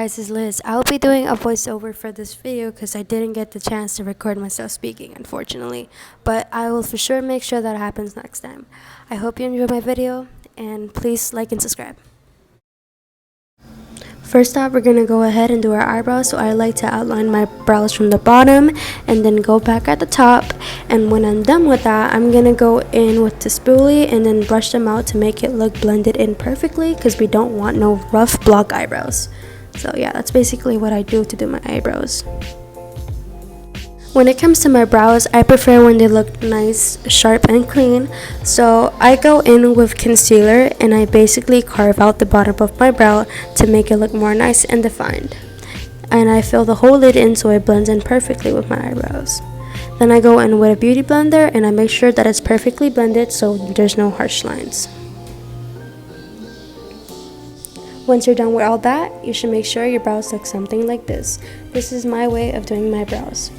guys, it's Liz. I'll be doing a voiceover for this video because I didn't get the chance to record myself speaking, unfortunately. But I will for sure make sure that happens next time. I hope you enjoyed my video, and please like and subscribe. First off, we're going to go ahead and do our eyebrows. So I like to outline my brows from the bottom and then go back at the top. And when I'm done with that, I'm going to go in with the spoolie and then brush them out to make it look blended in perfectly, because we don't want no rough block eyebrows. So yeah, that's basically what I do to do my eyebrows. When it comes to my brows, I prefer when they look nice, sharp, and clean. So I go in with concealer and I basically carve out the bottom of my brow to make it look more nice and defined. And I fill the whole lid in so it blends in perfectly with my eyebrows. Then I go in with a beauty blender and I make sure that it's perfectly blended so there's no harsh lines. Once you're done with all that, you should make sure your brows look something like this. This is my way of doing my brows.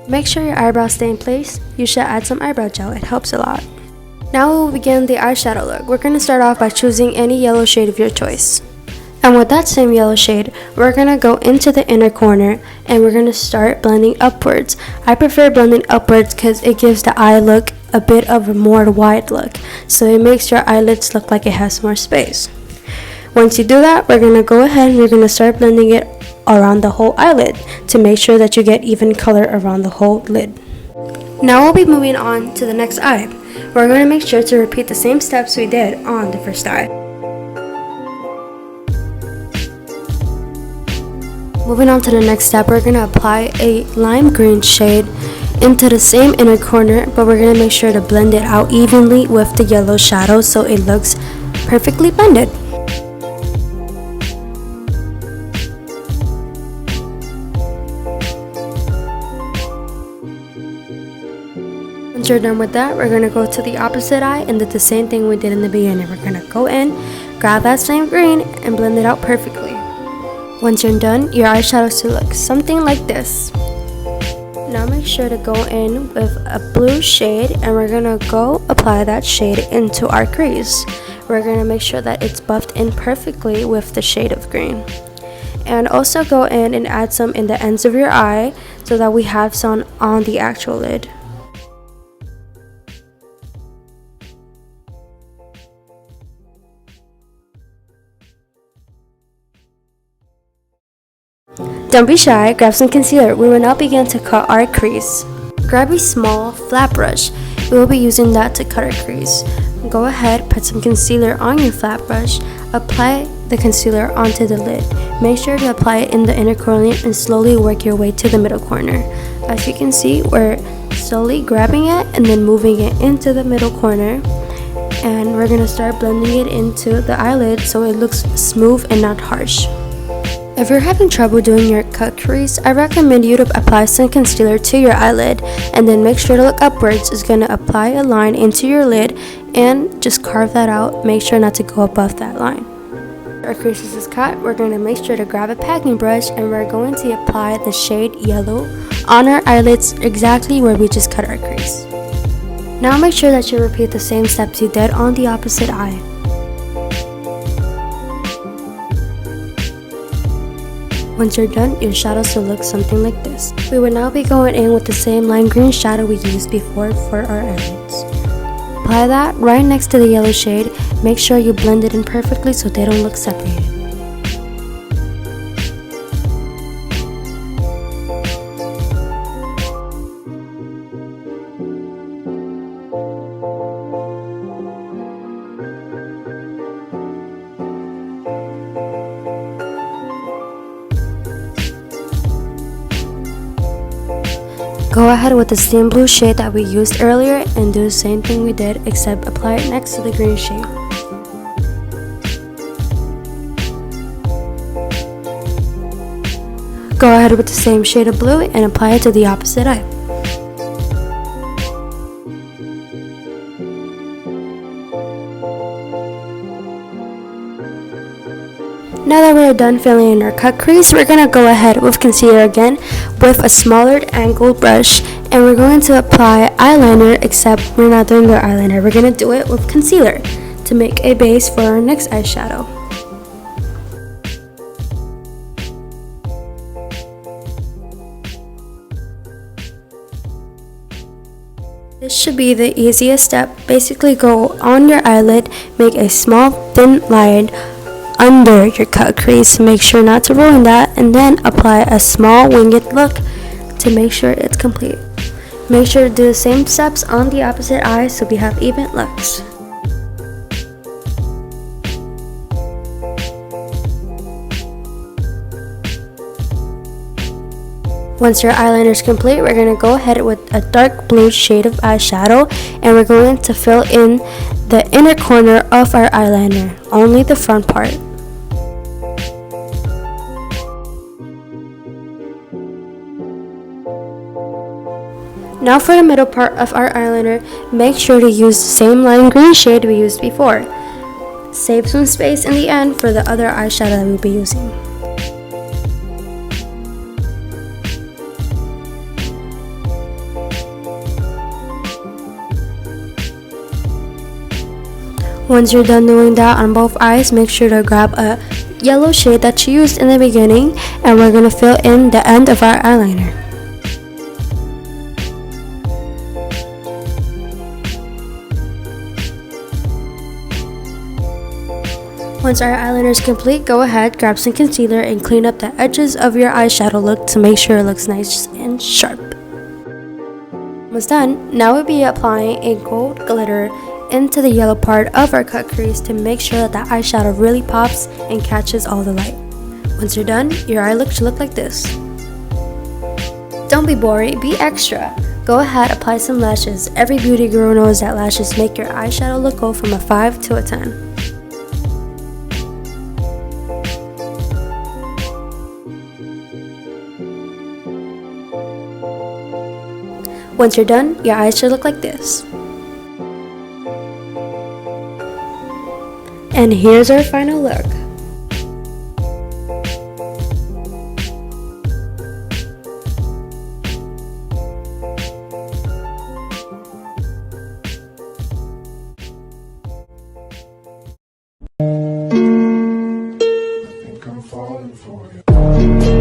Make sure your eyebrows stay in place. You should add some eyebrow gel, it helps a lot. Now we will begin the eyeshadow look. We're going to start off by choosing any yellow shade of your choice. And with that same yellow shade, we're going to go into the inner corner and we're going to start blending upwards. I prefer blending upwards because it gives the eye look a bit of a more wide look. So it makes your eyelids look like it has more space. Once you do that, we're going to go ahead and we're going to start blending it around the whole eyelid to make sure that you get even color around the whole lid. Now we'll be moving on to the next eye. We're going to make sure to repeat the same steps we did on the first eye. Moving on to the next step, we're going to apply a lime green shade into the same inner corner, but we're going to make sure to blend it out evenly with the yellow shadow so it looks perfectly blended. Once you're done with that, we're going to go to the opposite eye and do the same thing we did in the beginning. We're going to go in, grab that same green, and blend it out perfectly. Once you're done, your eyeshadow should look something like this. Now make sure to go in with a blue shade and we're going to go apply that shade into our crease. We're going to make sure that it's buffed in perfectly with the shade of green. And also go in and add some in the ends of your eye so that we have some on the actual lid. Don't be shy, grab some concealer. We will now begin to cut our crease. Grab a small flat brush. We will be using that to cut our crease. Go ahead, put some concealer on your flat brush. Apply the concealer onto the lid. Make sure to apply it in the inner corner and slowly work your way to the middle corner. As you can see, we're slowly grabbing it and then moving it into the middle corner. And we're going to start blending it into the eyelid so it looks smooth and not harsh. If you're having trouble doing your cut crease, I recommend you to apply some concealer to your eyelid and then make sure to look upwards. It's going to apply a line into your lid and just carve that out. Make sure not to go above that line. Our creases is cut, we're going to make sure to grab a packing brush and we're going to apply the shade yellow on our eyelids exactly where we just cut our crease. Now make sure that you repeat the same steps you did on the opposite eye. Once you're done, your shadows will look something like this. We will now be going in with the same lime green shadow we used before for our eyelids. Apply that right next to the yellow shade. Make sure you blend it in perfectly so they don't look separated. Go ahead with the same blue shade that we used earlier and do the same thing we did, except apply it next to the green shade. Go ahead with the same shade of blue and apply it to the opposite eye. Now that we're done filling in our cut crease, we're going to go ahead with concealer again with a smaller angled brush, and we're going to apply eyeliner, except we're not doing the eyeliner. We're going to do it with concealer to make a base for our next eyeshadow. This should be the easiest step. Basically, go on your eyelid, make a small thin line under your cut crease. Make sure not to ruin that, and then apply a small winged look to make sure it's complete. Make sure to do the same steps on the opposite eye so we have even looks. Once your eyeliner is complete, we're going to go ahead with a dark blue shade of eyeshadow, and we're going to fill in the inner corner of our eyeliner, only the front part. Now for the middle part of our eyeliner, make sure to use the same lime green shade we used before. Save some space in the end for the other eyeshadow that we'll be using. Once you're done doing that on both eyes, make sure to grab a yellow shade that you used in the beginning, and we're going to fill in the end of our eyeliner. Once our eyeliner is complete, go ahead, grab some concealer and clean up the edges of your eyeshadow look to make sure it looks nice and sharp. Almost done. Now we'll be applying a gold glitter into the yellow part of our cut crease to make sure that the eyeshadow really pops and catches all the light. Once you're done, your eye look should look like this. Don't be boring, be extra. Go ahead, apply some lashes. Every beauty guru knows that lashes make your eyeshadow look go from a 5 to a 10. Once you're done, your eyes should look like this. And here's our final look. I think I'm falling for you.